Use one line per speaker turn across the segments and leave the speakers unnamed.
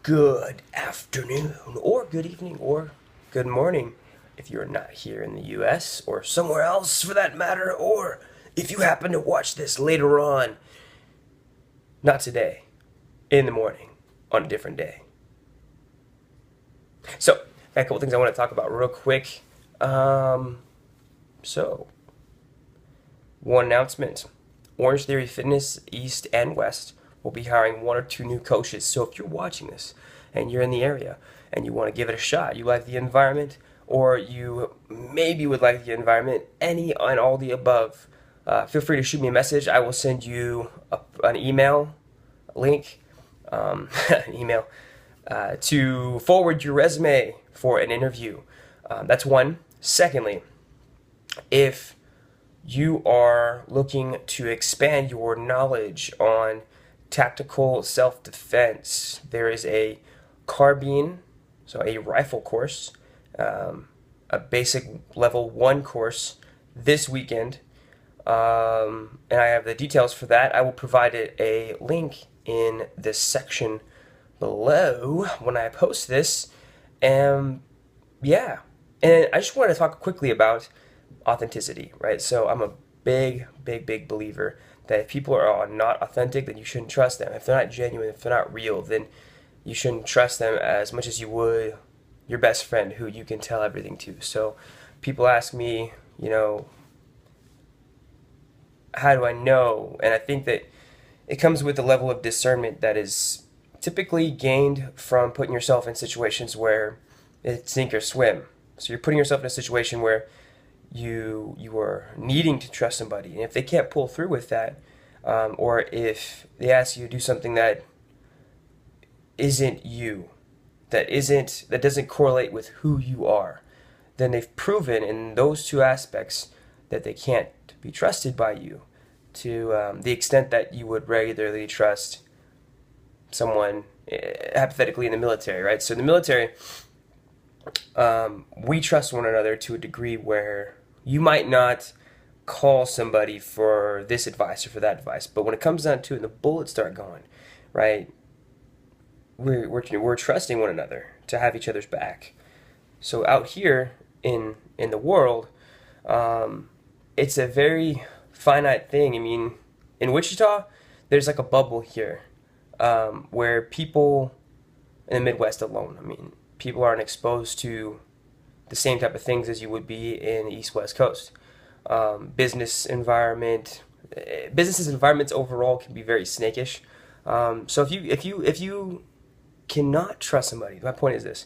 Good afternoon, or good evening, or good morning if you're not here in the US or somewhere else for that matter, or if you happen to watch this later on, not today, in the morning, on a different day. So, got a couple things I want to talk about real quick. So, one announcement Orange Theory Fitness East and West will be hiring one or two new coaches. So if you're watching this and you're in the area and you want to give it a shot, you like the environment, or you maybe would like the environment, any and all the above, feel free to shoot me a message. I will send you an email link, an email to forward your resume for an interview. That's one. Secondly, if you are looking to expand your knowledge on tactical self-defense, there is a carbine, so a rifle course, a basic level 1 course this weekend, and I have the details for that. I will provide a link in this section below when I post this, and yeah, and I just wanted to talk quickly about authenticity, right? So I'm a big believer that if people are not authentic, then you shouldn't trust them. If they're not genuine, if they're not real, then you shouldn't trust them as much as you would your best friend who you can tell everything to. So people ask me, how do I know? And I think that it comes with a level of discernment that is typically gained from putting yourself in situations where it's sink or swim. So you're putting yourself in a situation where you are needing to trust somebody, and if they can't pull through with that, or if they ask you to do something that isn't you, that doesn't correlate with who you are, then they've proven in those two aspects that they can't be trusted by you to the extent that you would regularly trust someone, hypothetically in the military, right? So in the military, we trust one another to a degree where you might not call somebody for this advice or for that advice, but when it comes down to it and the bullets start going, right, we're trusting one another to have each other's back. So out here in the world, it's a very finite thing. I mean, in Wichita, there's like a bubble here, where people in the Midwest alone, people aren't exposed to the same type of things as you would be in the East-West Coast. Businesses environments overall can be very snakish. So if you cannot trust somebody, my point is this: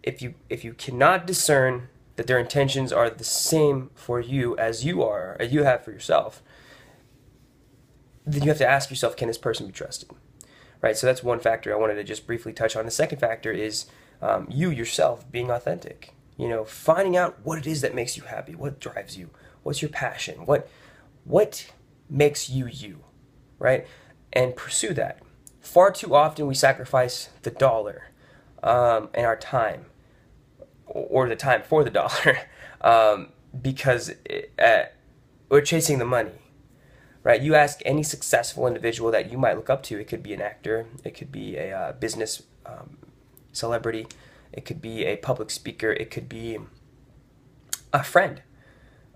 if you cannot discern that their intentions are the same for you as you have for yourself, then you have to ask yourself, can this person be trusted? Right. So that's one factor I wanted to just briefly touch on. The second factor is you yourself being authentic. Finding out what it is that makes you happy, what drives you, what's your passion, what makes you you, right? And pursue that. Far too often we sacrifice the dollar and our time, or the time for the dollar, because we're chasing the money, right? You ask any successful individual that you might look up to. It could be an actor, it could be a business celebrity, it could be a public speaker, it could be a friend,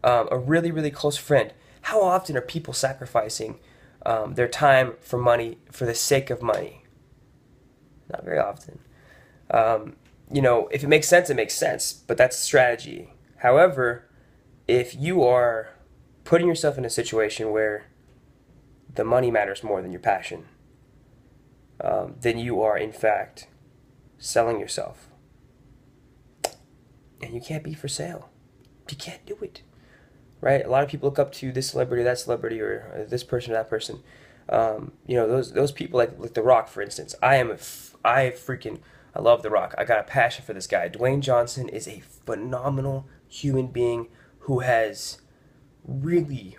a really close friend. How often are people sacrificing their time for money for the sake of money? Not very often. If it makes sense, it makes sense, but that's strategy. However, if you are putting yourself in a situation where the money matters more than your passion, then you are in fact selling yourself. And you can't be for sale. You can't do it, right? A lot of people look up to this celebrity, that celebrity, or this person, or that person. Those people like The Rock, for instance. I love The Rock. I got a passion for this guy. Dwayne Johnson is a phenomenal human being who has really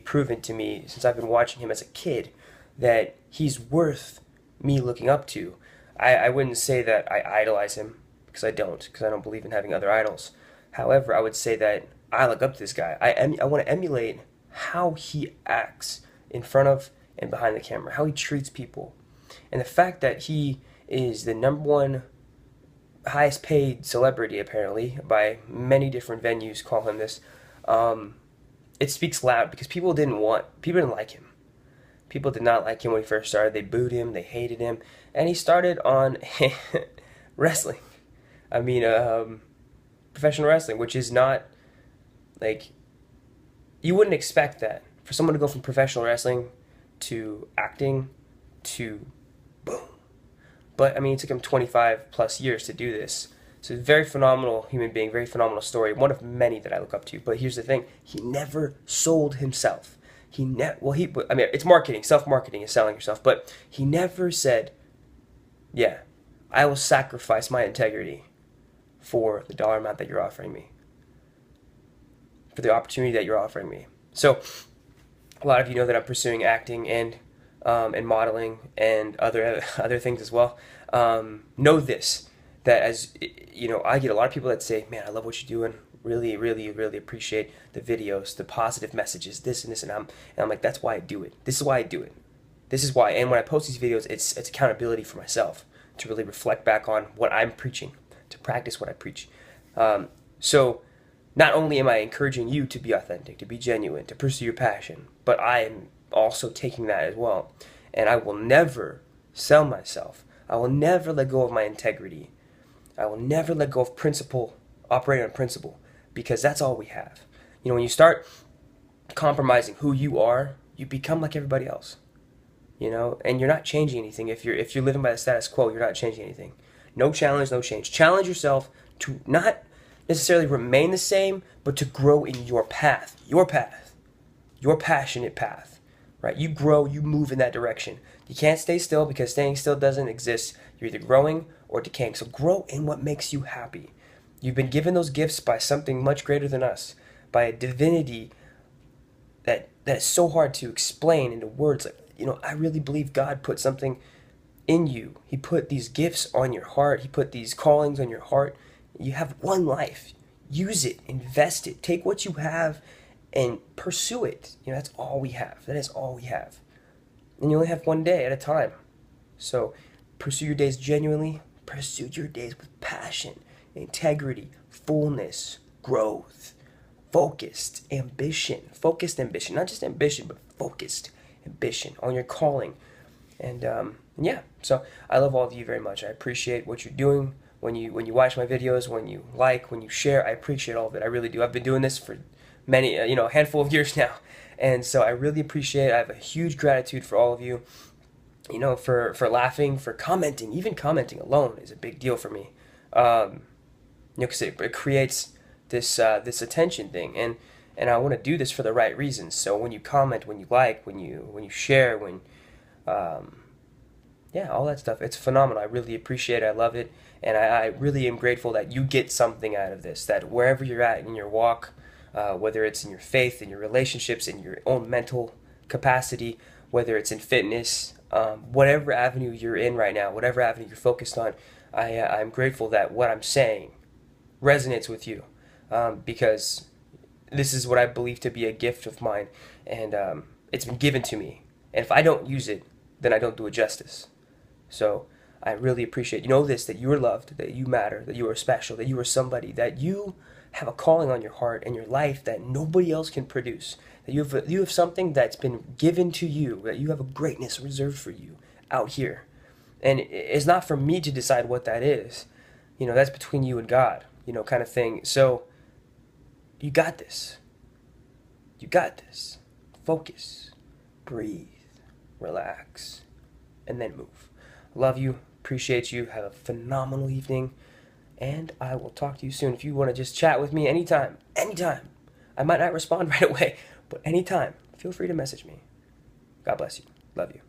proven to me since I've been watching him as a kid that he's worth me looking up to. I wouldn't say that I idolize him, because I don't believe in having other idols. However, I would say that I look up to this guy. I want to emulate how he acts in front of and behind the camera, how he treats people. And the fact that he is the number one highest paid celebrity, apparently, by many different venues call him this. It speaks loud because people didn't like him. People did not like him when he first started. They booed him, they hated him, and he started on wrestling. I mean, professional wrestling, which is not, like, you wouldn't expect that. For someone to go from professional wrestling to acting to boom. But, I mean, it took him 25 plus years to do this. So, a very phenomenal human being, very phenomenal story, one of many that I look up to. But here's the thing, he never sold himself. I mean, it's marketing, self-marketing is selling yourself, but he never said, yeah, I will sacrifice my integrity for the dollar amount that you're offering me, for the opportunity that you're offering me. So, a lot of you know that I'm pursuing acting and modeling and other things as well. Know this, that as you know, I get a lot of people that say, "Man, I love what you're doing. Really, really, really appreciate the videos, the positive messages, this and this," and I'm like, that's why I do it. This is why I do it. This is why. And when I post these videos, it's accountability for myself to really reflect back on what I'm preaching, to practice what I preach. So not only am I encouraging you to be authentic, to be genuine, to pursue your passion, but I am also taking that as well. And I will never sell myself. I will never let go of my integrity. I will never let go of principle, operating on principle, because that's all we have. You know, when you start compromising who you are, you become like everybody else. You know, and you're not changing anything. If you're living by the status quo, you're not changing anything. No challenge, no change. Challenge yourself to not necessarily remain the same, but to grow in your path, your passionate path, right? You grow, you move in that direction. You can't stay still, because staying still doesn't exist. You're either growing or decaying. So grow in what makes you happy. You've been given those gifts by something much greater than us, by a divinity that is so hard to explain into words. Like, you know, I really believe God put something in you. He put these gifts on your heart. He put these callings on your heart. You have one life. Use it. Invest it. Take what you have and pursue it. You know, that's all we have. That is all we have. And you only have one day at a time. So pursue your days genuinely. Pursue your days with passion, integrity, fullness, growth, focused ambition. Focused ambition. Not just ambition, but focused ambition on your calling. And yeah, so I love all of you very much. I appreciate what you're doing. When you watch my videos, when you like, when you share, I appreciate all of it. I really do. I've been doing this for many, a handful of years now. And so I really appreciate it. I have a huge gratitude for all of you, you know, for laughing, for commenting. Even commenting alone is a big deal for me. You know, because it creates this attention thing. And I want to do this for the right reasons. So when you comment, when you like, when you share, yeah, all that stuff, it's phenomenal. I really appreciate it. I love it. And I really am grateful that you get something out of this, that wherever you're at in your walk, whether it's in your faith, in your relationships, in your own mental capacity, whether it's in fitness, whatever avenue you're in right now, whatever avenue you're focused on, I'm grateful that what I'm saying resonates with you, because this is what I believe to be a gift of mine, and it's been given to me. And if I don't use it, then I don't do it justice. So I really appreciate, you know this, that you are loved, that you matter, that you are special, that you are somebody, that you have a calling on your heart and your life that nobody else can produce, that you have something that's been given to you, that you have a greatness reserved for you out here. And it's not for me to decide what that is. You know, that's between you and God, you know, kind of thing. So you got this. You got this. Focus, breathe, relax, and then move. Love you, appreciate you, have a phenomenal evening, and I will talk to you soon. If you want to just chat with me anytime, I might not respond right away, but anytime, feel free to message me. God bless you. Love you.